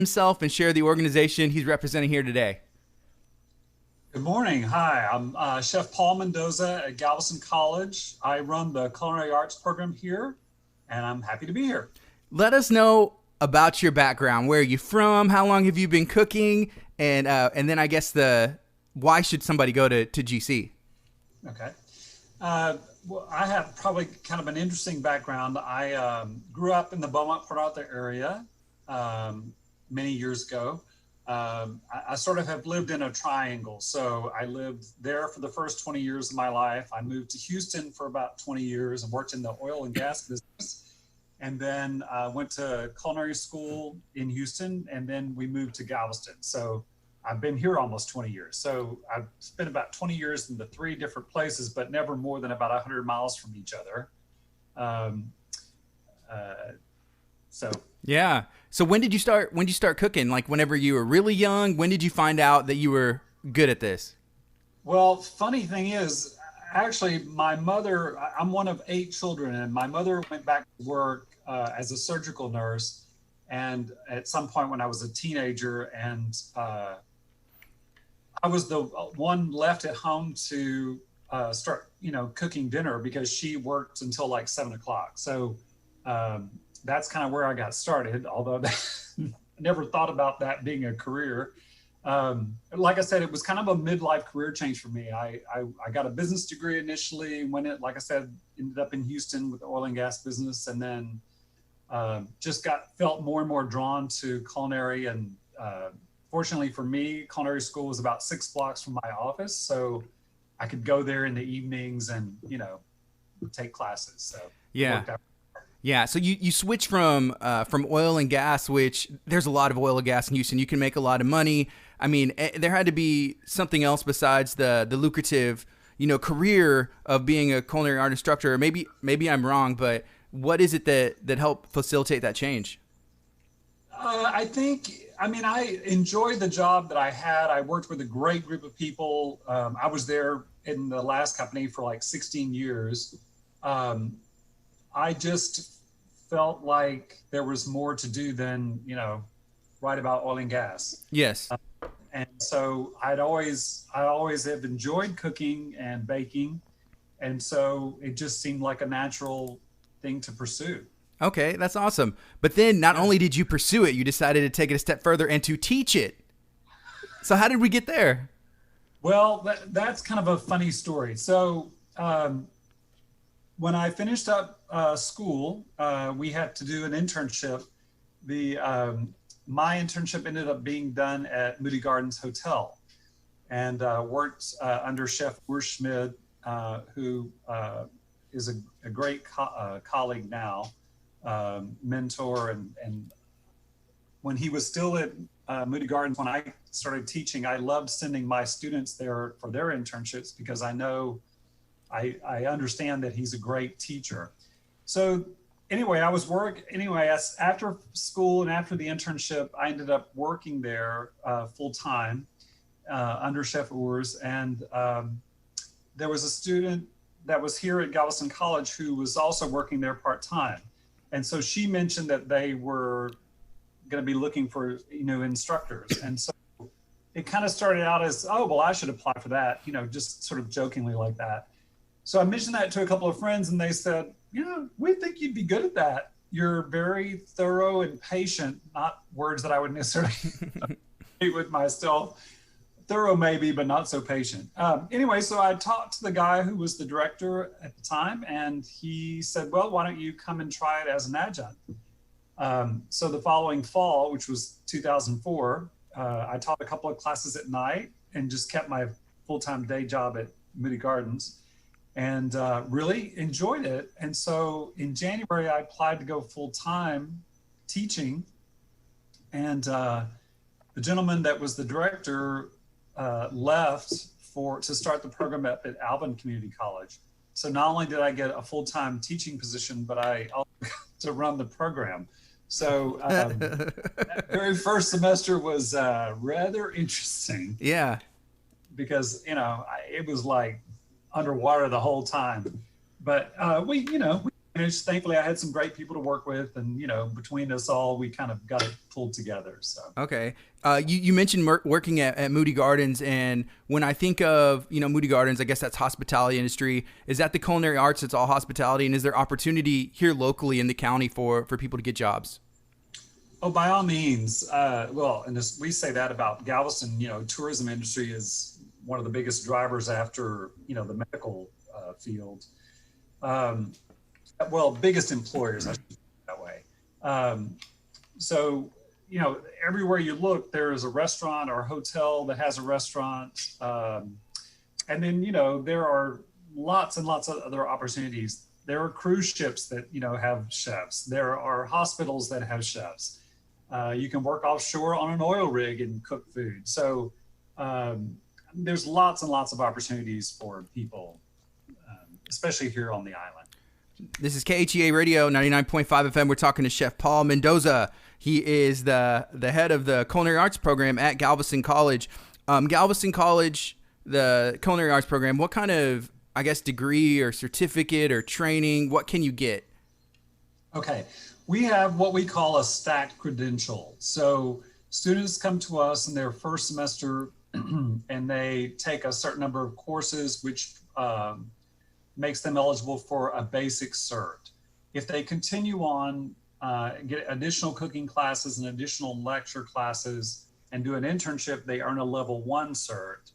himself and share the organization he's representing here today. Good morning. Hi, I'm Chef Paul Mendoza at Galveston College. I run the Culinary Arts program here, and I'm happy to be here. Let us know about your background. Where are you from? How long have you been cooking? And then I guess why should somebody go to GC? Okay. Well, I have probably kind of an interesting background. I grew up in the Beaumont, Port Arthur area many years ago. I sort of have lived in a triangle. So I lived there for the first 20 years of my life. I moved to Houston for about 20 years and worked in the oil and gas business. And then went to culinary school in Houston, and then we moved to Galveston. So I've been here almost 20 years. So I've spent about 20 years in the three different places, but never more than about 100 miles from each other. Yeah. So when did you start cooking? Like whenever you were really young, when did you find out that you were good at this? Well, funny thing is, actually, my mother, I'm one of 8 children, and my mother went back to work as a surgical nurse. And at some point when I was a teenager, and I was the one left at home to start, cooking dinner because she worked until like 7 o'clock. So that's kind of where I got started, although I never thought about that being a career. Like I said, it was kind of a midlife career change for me. I got a business degree initially, like I said, ended up in Houston with the oil and gas business, and then just felt more and more drawn to culinary. And fortunately for me, culinary school was about 6 blocks from my office, so I could go there in the evenings and take classes. So yeah. It worked out. Yeah, so you switch from oil and gas, which there's a lot of oil and gas in Houston. You can make a lot of money. I mean, there had to be something else besides the lucrative, career of being a culinary art instructor. Maybe I'm wrong, but what is it that helped facilitate that change? I enjoyed the job that I had. I worked with a great group of people. I was there in the last company for like 16 years. I just felt like there was more to do than, write about oil and gas. Yes. And so I always have enjoyed cooking and baking. And so it just seemed like a natural thing to pursue. Okay, that's awesome. But then not only did you pursue it, you decided to take it a step further and to teach it. So how did we get there? Well, that's kind of a funny story. So when I finished up school, we had to do an internship. My internship ended up being done at Moody Gardens Hotel, and worked under Chef Schmid, who is a great colleague now, mentor. And when he was still at Moody Gardens, when I started teaching, I loved sending my students there for their internships because I know I understand that he's a great teacher. So anyway, after school and after the internship, I ended up working there full time under Chef Urs. And there was a student that was here at Galveston College who was also working there part time. And so she mentioned that they were going to be looking for, instructors. And so it kind of started out as, oh, well, I should apply for that, just sort of jokingly like that. So I mentioned that to a couple of friends, and they said, we think you'd be good at that. You're very thorough and patient, not words that I would necessarily hate with myself. Thorough maybe, but not so patient. Anyway, so I talked to the guy who was the director at the time, and he said, well, why don't you come and try it as an adjunct? So the following fall, which was 2004, I taught a couple of classes at night and just kept my full-time day job at Moody Gardens. And really enjoyed it. And so in January, I applied to go full-time teaching. And the gentleman that was the director left to start the program up at Alvin Community College. So not only did I get a full-time teaching position, but I also got to run the program. So that very first semester was rather interesting. Yeah. Because, it was like underwater the whole time. But we And it's, thankfully, I had some great people to work with, and between us all, we kind of got it pulled together. So Okay. You mentioned working at Moody Gardens, and when I think of Moody Gardens, I guess that's hospitality industry. Is that the culinary arts? It's all hospitality, and is there opportunity here locally in the county for people to get jobs? Oh, by all means. Well, and we say that about Galveston. Tourism industry is one of the biggest drivers after the medical field. Well, biggest employers, I should put it that way. So, everywhere you look, there is a restaurant or a hotel that has a restaurant. And then, there are lots and lots of other opportunities. There are cruise ships that, have chefs. There are hospitals that have chefs. You can work offshore on an oil rig and cook food. So there's lots and lots of opportunities for people, especially here on the island. This is KHEA Radio, 99.5 FM. We're talking to Chef Paul Mendoza. He is the head of the Culinary Arts program at Galveston College. Galveston College, the Culinary Arts program, what kind of, I guess, degree or certificate or training, what can you get? Okay. We have what we call a stacked credential. So students come to us in their first semester and they take a certain number of courses, which makes them eligible for a basic cert. If they continue on, get additional cooking classes and additional lecture classes and do an internship, they earn a level 1 cert.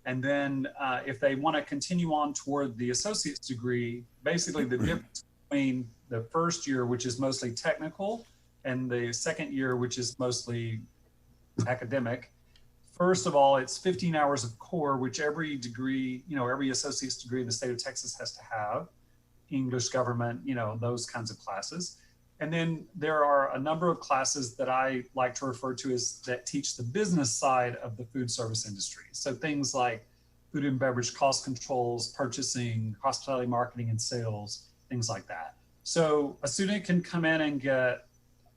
And then if they want to continue on toward the associate's degree, basically the difference between the first year, which is mostly technical, and the second year, which is mostly academic. First of all, it's 15 hours of core, which every degree, every associate's degree in the state of Texas has to have, English, government, those kinds of classes. And then there are a number of classes that I like to refer to as that teach the business side of the food service industry. So things like food and beverage cost controls, purchasing, hospitality marketing and sales, things like that. So a student can come in and get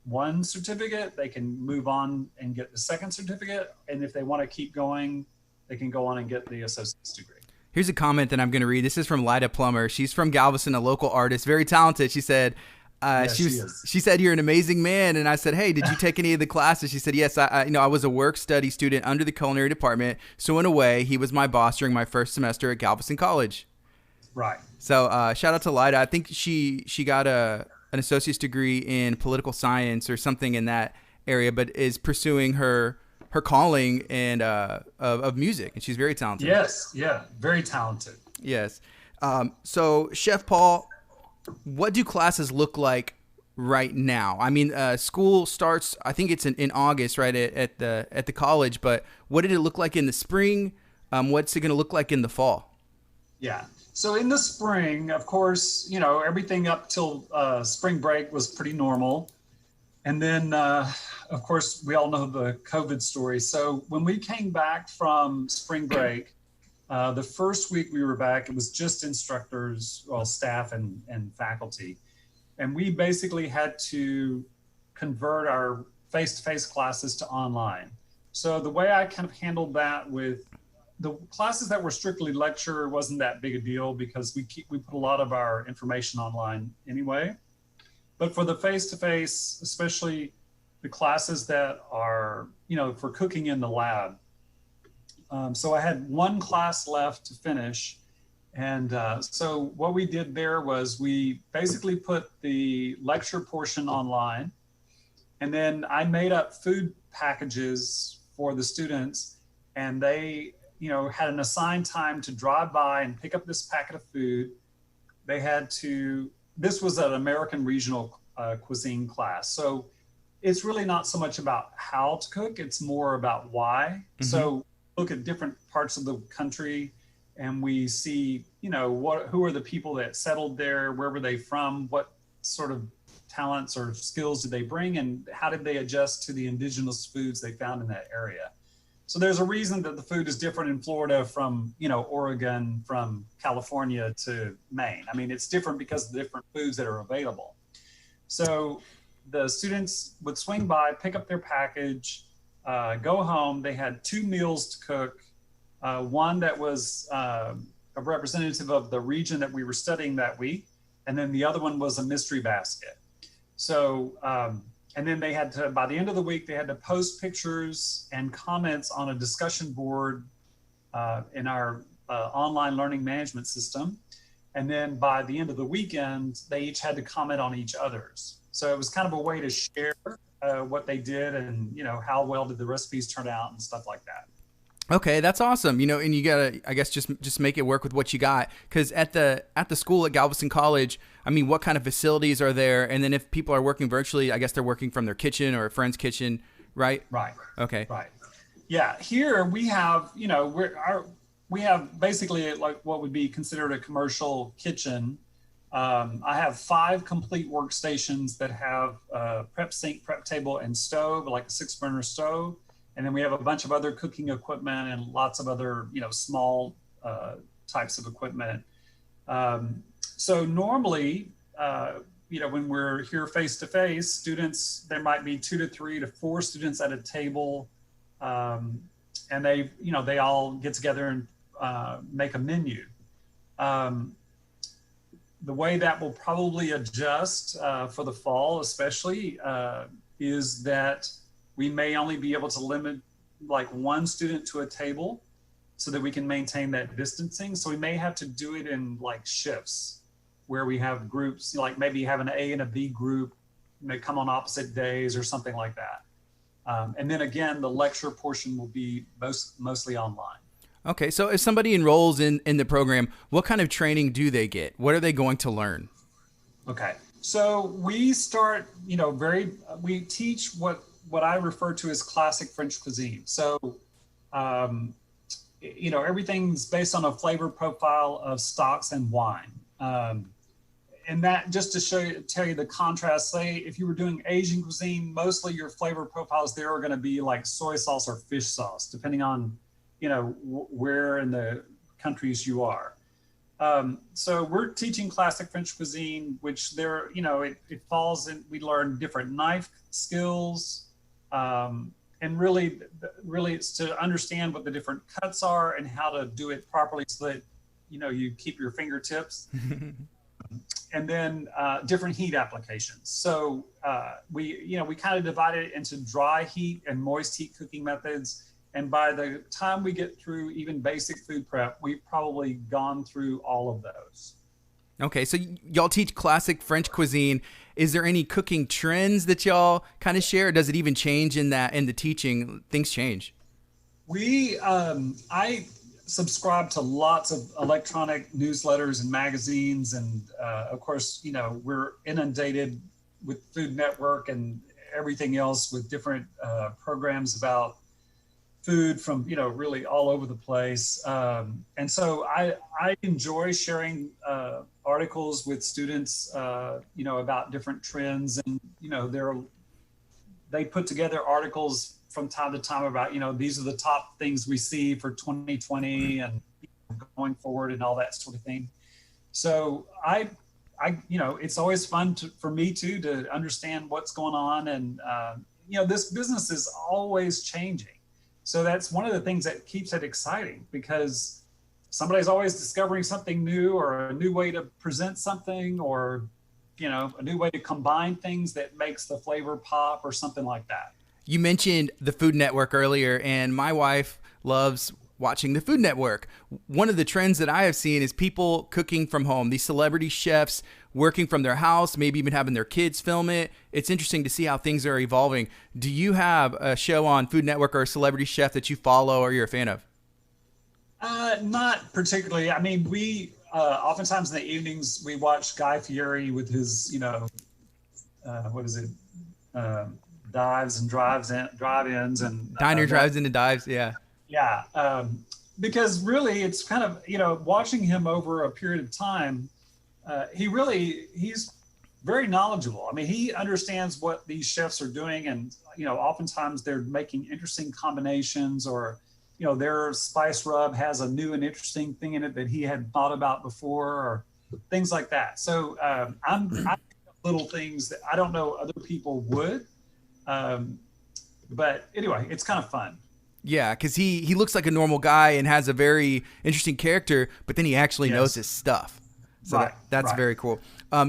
one certificate, they can move on and get the second certificate. And if they want to keep going, they can go on and get the associate's degree. Here's a comment that I'm going to read. This is from Lyda Plummer. She's from Galveston, a local artist, very talented. She said, she said, "You're an amazing man." And I said, "Hey, did you take any of the classes?" She said, "Yes, I was a work study student under the culinary department. So in a way, he was my boss during my first semester at Galveston College." Right. So shout out to Lyda. I think she got an associate's degree in political science or something in that area, but is pursuing her calling and of music, and she's very talented. Yes, yeah, very talented. Yes. So Chef Paul, what do classes look like right now? I mean, school starts, I think it's in August, right, at the college, but what did it look like in the spring? What's it going to look like in the fall? Yeah. So in the spring, of course, everything up till spring break was pretty normal. And then, of course, we all know the COVID story. So when we came back from spring break, the first week we were back, it was just instructors, well, staff and faculty. And we basically had to convert our face-to-face classes to online. So the way I kind of handled that with the classes that were strictly lecture wasn't that big a deal because we put a lot of our information online anyway. But for the face-to-face, especially the classes that are, for cooking in the lab. So I had one class left to finish. And so what we did there was we basically put the lecture portion online. And then I made up food packages for the students, and they had an assigned time to drive by and pick up this packet of food. This was an American regional cuisine class. So it's really not so much about how to cook, it's more about why. Mm-hmm. So look at different parts of the country and we see, who are the people that settled there, where were they from, what sort of talents or skills did they bring, and how did they adjust to the indigenous foods they found in that area. So there's a reason that the food is different in Florida from, Oregon, from California to Maine. I mean, it's different because of the different foods that are available. So the students would swing by, pick up their package, go home. They had 2 meals to cook. One that was a representative of the region that we were studying that week, and then the other one was a mystery basket. So, and then they had to, by the end of the week, they had to post pictures and comments on a discussion board in our online learning management system. And then by the end of the weekend, they each had to comment on each other's. So it was kind of a way to share what they did and, how well did the recipes turn out and stuff like that. Okay, that's awesome. And you gotta, I guess, just make it work with what you got. Because at the school at Galveston College, I mean, what kind of facilities are there? And then if people are working virtually, I guess they're working from their kitchen or a friend's kitchen, right? Right. Okay. Right. Yeah. Here we have, we have basically like what would be considered a commercial kitchen. I have 5 complete workstations that have prep sink, prep table, and stove, like a 6-burner stove. And then we have a bunch of other cooking equipment and lots of other, small types of equipment. So normally, when we're here face to face, students, there might be 2 to 3 to 4 students at a table, and they all get together and make a menu. The way that will probably adjust for the fall, especially, is that we may only be able to limit like 1 student to a table so that we can maintain that distancing. So we may have to do it in like shifts where we have groups, like maybe have an A and a B group, may come on opposite days or something like that. And then again, the lecture portion will be mostly online. Okay, so if somebody enrolls in the program, what kind of training do they get? What are they going to learn? Okay, so we start, we teach what I refer to as classic French cuisine. So, everything's based on a flavor profile of stocks and wine. And that, just to tell you the contrast, say if you were doing Asian cuisine, mostly your flavor profiles there are going to be like soy sauce or fish sauce, depending on, where in the countries you are. So we're teaching classic French cuisine, which there, it falls in, we learn different knife skills, and really it's to understand what the different cuts are and how to do it properly so that, you keep your fingertips. And then different heat applications. So we kind of divide it into dry heat and moist heat cooking methods. And by the time we get through even basic food prep, we've probably gone through all of those. Okay, so y'all teach classic French cuisine. Is there any cooking trends that y'all kind of share? Or does it even change in the teaching? Things change. I subscribe to lots of electronic newsletters and magazines. And of course, we're inundated with Food Network and everything else with different programs about food from, really all over the place. And so I enjoy sharing articles with students, about different trends. And, they put together articles from time to time about, these are the top things we see for 2020 and going forward and all that sort of thing. So I it's always fun for me too, to understand what's going on. And, this business is always changing. So that's one of the things that keeps it exciting, because somebody's always discovering something new, or a new way to present something, or, a new way to combine things that makes the flavor pop or something like that. You mentioned the Food Network earlier, and my wife loves watching the Food Network. One of the trends that I have seen is people cooking from home, these celebrity chefs working from their house, maybe even having their kids film it. It's interesting to see how things are evolving. Do you have a show on Food Network or a celebrity chef that you follow or you're a fan of? Not particularly. I mean, we oftentimes in the evenings we watch Guy Fieri with his, dives and drive-ins and diner drives into dives. Yeah. Yeah. Because really it's kind of, watching him over a period of time, he's very knowledgeable. I mean, he understands what these chefs are doing, and, oftentimes they're making interesting combinations, or, their spice rub has a new and interesting thing in it that he hadn't thought about before, or things like that. So I little things that I don't know other people would. But anyway, it's kind of fun. Yeah, because he looks like a normal guy and has a very interesting character, but then he actually knows his stuff. So Right, that's right. very cool.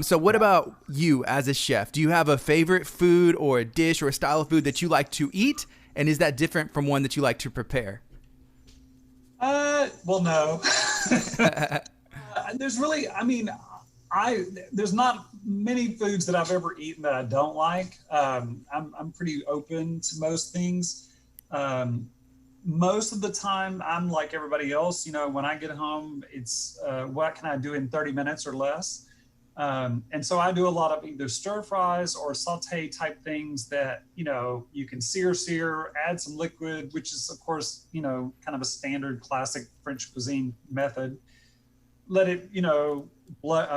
So what about you as a chef? Do you have a favorite food or a dish or a style of food that you like to eat? And is that different from one that you like to prepare? Well, no. There's really, I mean, there's not many foods that I've ever eaten that I don't like. I'm pretty open to most things. Most of the time, I'm like everybody else. You know, when I get home, it's what can I do in 30 minutes or less? And so I do a lot of either stir fries or saute type things that, you know, you can sear, add some liquid, which is, of course, you know, kind of a standard classic French cuisine method. Let it, you know,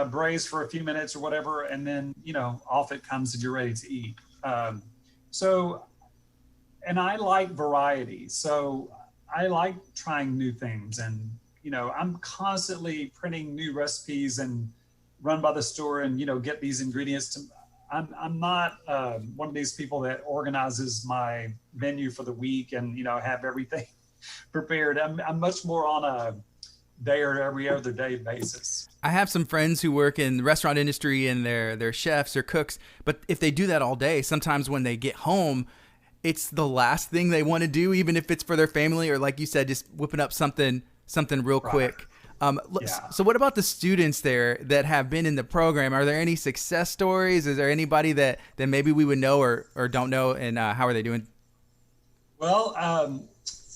braise for a few minutes or whatever, and then, you know, off it comes and you're ready to eat. So, and I like variety. So I like trying new things, and, you know, I'm constantly printing new recipes and run by the store and, you know, get these ingredients to, I'm not one of these people that organizes my menu for the week and, you know, have everything prepared. I'm much more on a day or every other day basis. I have some friends who work in the restaurant industry and they're chefs or cooks, but if they do that all day, sometimes when they get home, it's the last thing they want to do, even if it's for their family or, like you said, just whipping up something real quick. So what about the students there that have been in the program? Are there any success stories? Is there anybody that maybe we would know or don't know, and how are they doing? Well,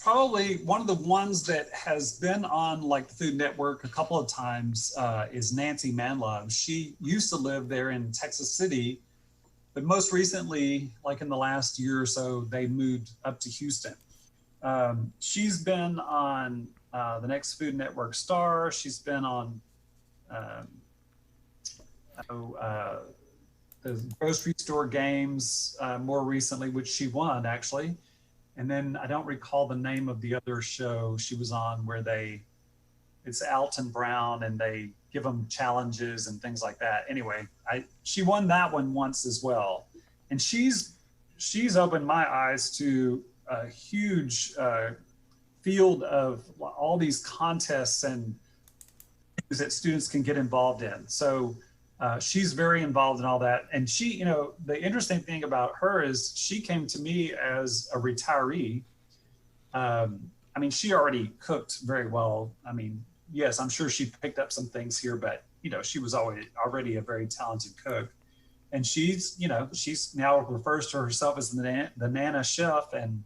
probably one of the ones that has been on like the Food Network a couple of times is Nancy Manlove. She used to live there in Texas City, but most recently, like in the last year or so, they moved up to Houston. She's been on the Next Food Network Star. She's been on the grocery store games more recently, which she won actually. And then I don't recall the name of the other show she was on where it's Alton Brown and they give them challenges and things like that. Anyway, she won that one once as well. And she's opened my eyes to a huge field of all these contests and things that students can get involved in. So she's very involved in all that. And she, you know, the interesting thing about her is she came to me as a retiree. I mean, she already cooked very well. I mean, yes, I'm sure she picked up some things here, but, you know, she was already a very talented cook. And she's now refers to herself as the Nana chef. And,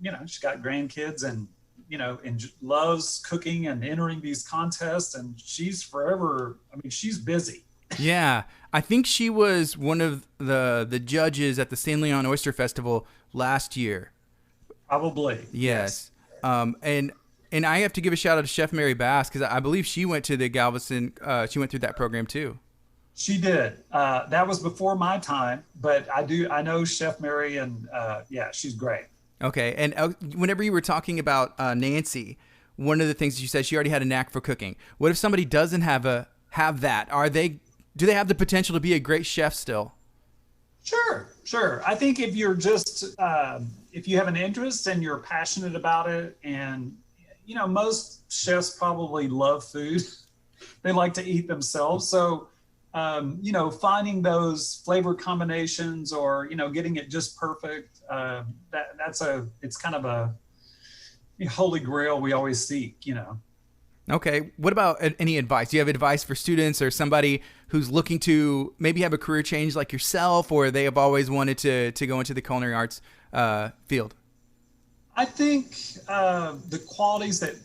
you know, she's got grandkids and, you know, and loves cooking and entering these contests. And she's she's busy. Yeah. I think she was one of the judges at the San Leon Oyster Festival last year. Probably. Yes. And I have to give a shout out to Chef Mary Bass, because I believe she went to the Galveston, she went through that program too. She did. That was before my time, but I know Chef Mary, and yeah, she's great. Okay. And whenever you were talking about Nancy, one of the things you said, she already had a knack for cooking. What if somebody doesn't have that? Do they have the potential to be a great chef still? Sure. I think if you're just, if you have an interest and you're passionate about it, and, you know, most chefs probably love food. They like to eat themselves. So, you know, finding those flavor combinations or, you know, getting it just perfect, it's kind of a holy grail we always seek, you know. Okay. What about any advice? Do you have advice for students or somebody who's looking to maybe have a career change like yourself, or they have always wanted to go into the culinary arts field? I think the qualities that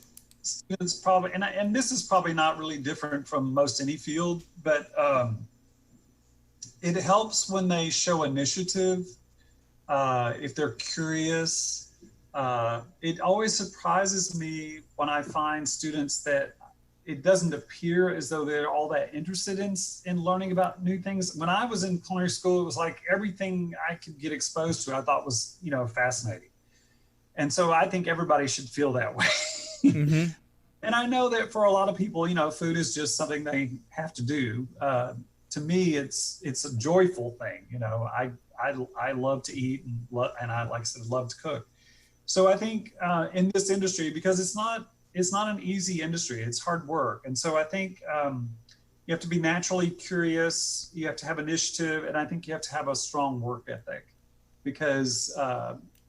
students probably, and this is probably not really different from most any field, but it helps when they show initiative, if they're curious. It always surprises me when I find students that it doesn't appear as though they're all that interested in learning about new things. When I was in culinary school, it was like everything I could get exposed to, I thought was, you know, fascinating. And so I think everybody should feel that way. Mm-hmm. And I know that for a lot of people, you know, food is just something they have to do. To me, it's a joyful thing. You know, I love to eat and I, like I said, love to cook. So I think in this industry, because it's not an easy industry, it's hard work. And so I think you have to be naturally curious, you have to have initiative, and I think you have to have a strong work ethic, because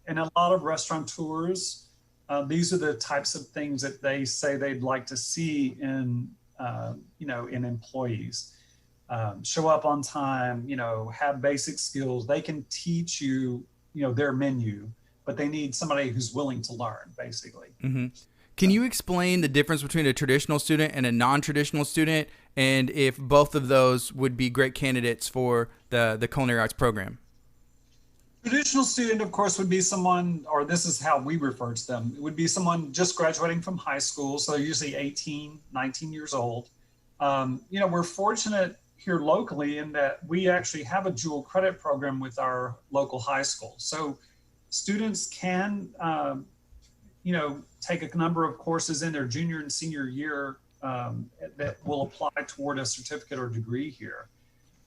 in a lot of restaurateurs, these are the types of things that they say they'd like to see in in employees. Show up on time, have basic skills. They can teach you, their menu, but they need somebody who's willing to learn, basically. Mm-hmm. Can you explain the difference between a traditional student and a non-traditional student, and if both of those would be great candidates for the culinary arts program? Traditional student, of course, would be someone, or this is how we refer to them, it would be someone just graduating from high school. So they're usually 18, 19 years old. We're fortunate here locally in that we actually have a dual credit program with our local high school. So students can, take a number of courses in their junior and senior year that will apply toward a certificate or degree here.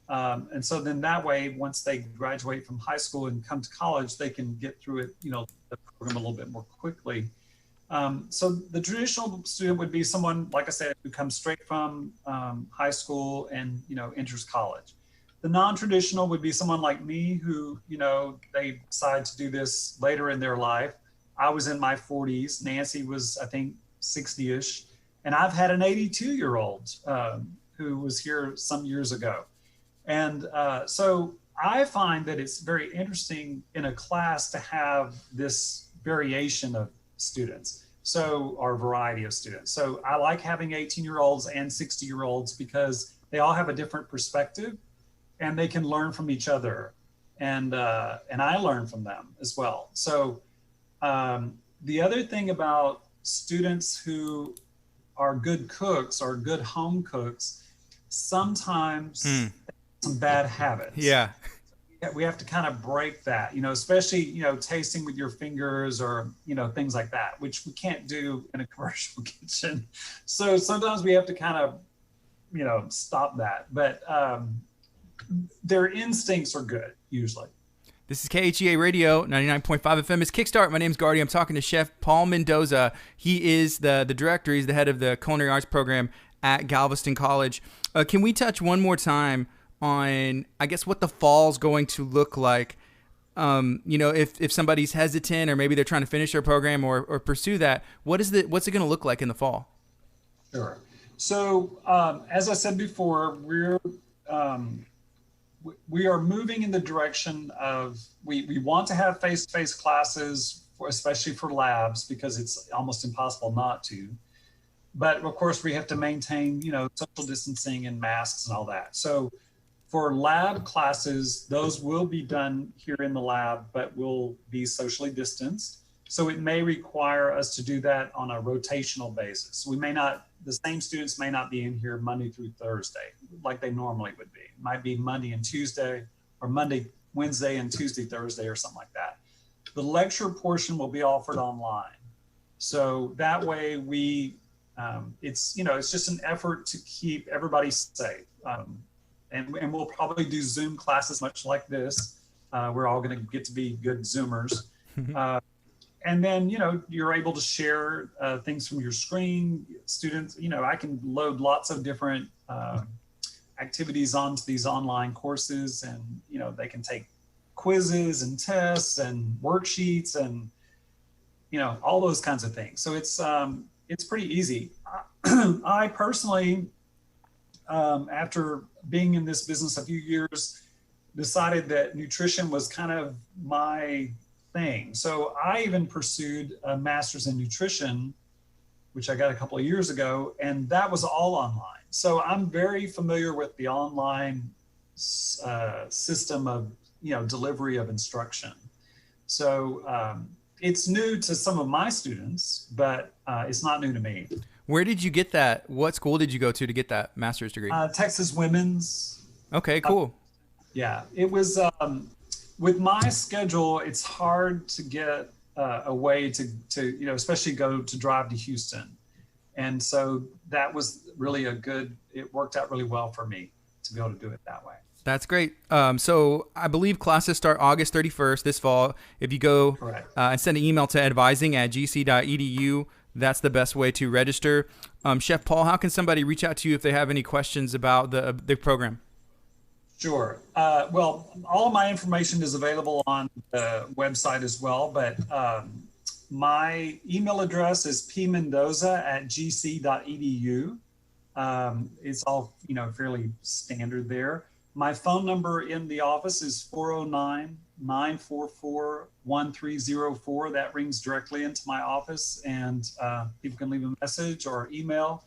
And so then that way, once they graduate from high school and come to college, they can get through it, the program a little bit more quickly. So the traditional student would be someone, like I said, who comes straight from high school and, enters college. The non-traditional would be someone like me who, they decide to do this later in their life. I was in my 40s. Nancy was, I think, 60-ish. And I've had an 82-year-old who was here some years ago. And so I find that it's very interesting in a class to have this variation of students, or variety of students. So I like having 18-year-olds and 60-year-olds because they all have a different perspective and they can learn from each other. And I learn from them as well. So the other thing about students who are good cooks or good home cooks, sometimes some bad habits. Yeah. We have to kind of break that, especially, tasting with your fingers or, things like that, which we can't do in a commercial kitchen. So sometimes we have to kind of, stop that. But their instincts are good, usually. This is KHEA Radio, 99.5 FM. It's Kickstart. My name's Gardy. I'm talking to Chef Paul Mendoza. He is the director. He's the head of the Culinary Arts program at Galveston College. Can we touch one more time on, I guess, what the fall's going to look like? If somebody's hesitant or maybe they're trying to finish their program or pursue that, what's it going to look like in the fall? Sure. So as I said before, we are moving in the direction of, we want to have face-to-face classes, especially for labs, because it's almost impossible not to. But of course, we have to maintain, social distancing and masks and all that. So for lab classes, those will be done here in the lab, but will be socially distanced. So it may require us to do that on a rotational basis. The same students may not be in here Monday through Thursday, like they normally would be. It might be Monday and Tuesday, or Monday, Wednesday, and Tuesday, Thursday, or something like that. The lecture portion will be offered online. So that way it's just an effort to keep everybody safe. And we'll probably do Zoom classes much like this. We're all going to get to be good Zoomers. And then, you're able to share things from your screen. Students, I can load lots of different activities onto these online courses, and, they can take quizzes and tests and worksheets and, all those kinds of things. So it's pretty easy. I personally, after being in this business a few years, decided that nutrition was kind of my thing. So I even pursued a master's in nutrition, which I got a couple of years ago, and that was all online. So I'm very familiar with the online system of, delivery of instruction. So it's new to some of my students, but it's not new to me. Where did you get that? What school did you go to get that master's degree? Texas Women's. Okay, cool. Yeah, it was, with my schedule, it's hard to get a way to especially drive to Houston. And so that was really it worked out really well for me to be able to do it that way. That's great. So I believe classes start August 31st this fall. If you go and send an email to advising@gc.edu, that's the best way to register. Chef Paul, how can somebody reach out to you if they have any questions about the program? Sure. Well, all of my information is available on the website as well, but my email address is pmendoza@gc.edu. It's all, fairly standard there. My phone number in the office is 409-944-1304. That rings directly into my office, and people can leave a message or email.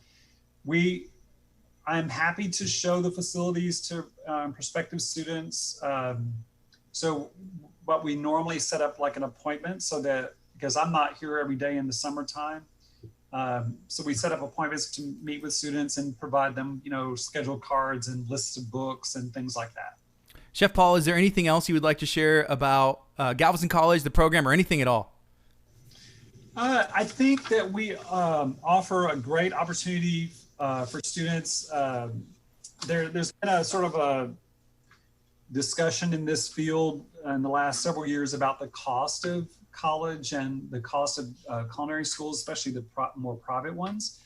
I'm happy to show the facilities to prospective students. So what we normally set up like an appointment because I'm not here every day in the summertime. So we set up appointments to meet with students and provide them, schedule cards and lists of books and things like that. Chef Paul, is there anything else you would like to share about Galveston College, the program, or anything at all? I think that we offer a great opportunity for students. There's been a sort of a discussion in this field in the last several years about the cost of college and the cost of culinary schools, especially the more private ones.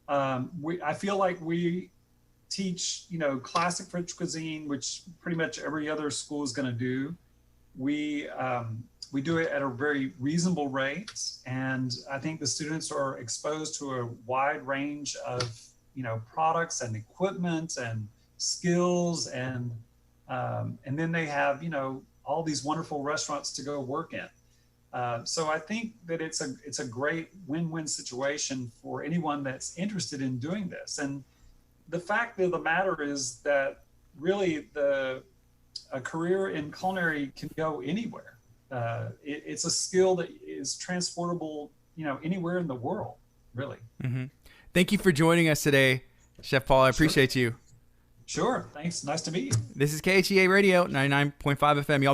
I feel like we teach, classic French cuisine, which pretty much every other school is going to do. We do it at a very reasonable rate, and I think the students are exposed to a wide range of products and equipment and skills, and then they have all these wonderful restaurants to go work in. So I think that it's a great win-win situation for anyone that's interested in doing this. And the fact of the matter is that really a career in culinary can go anywhere. It's a skill that is transportable, anywhere in the world, really. Mm-hmm. Thank you for joining us today, Chef Paul. I appreciate you. Sure. Thanks. Nice to meet you. This is KHEA Radio, 99.5 FM. Y'all be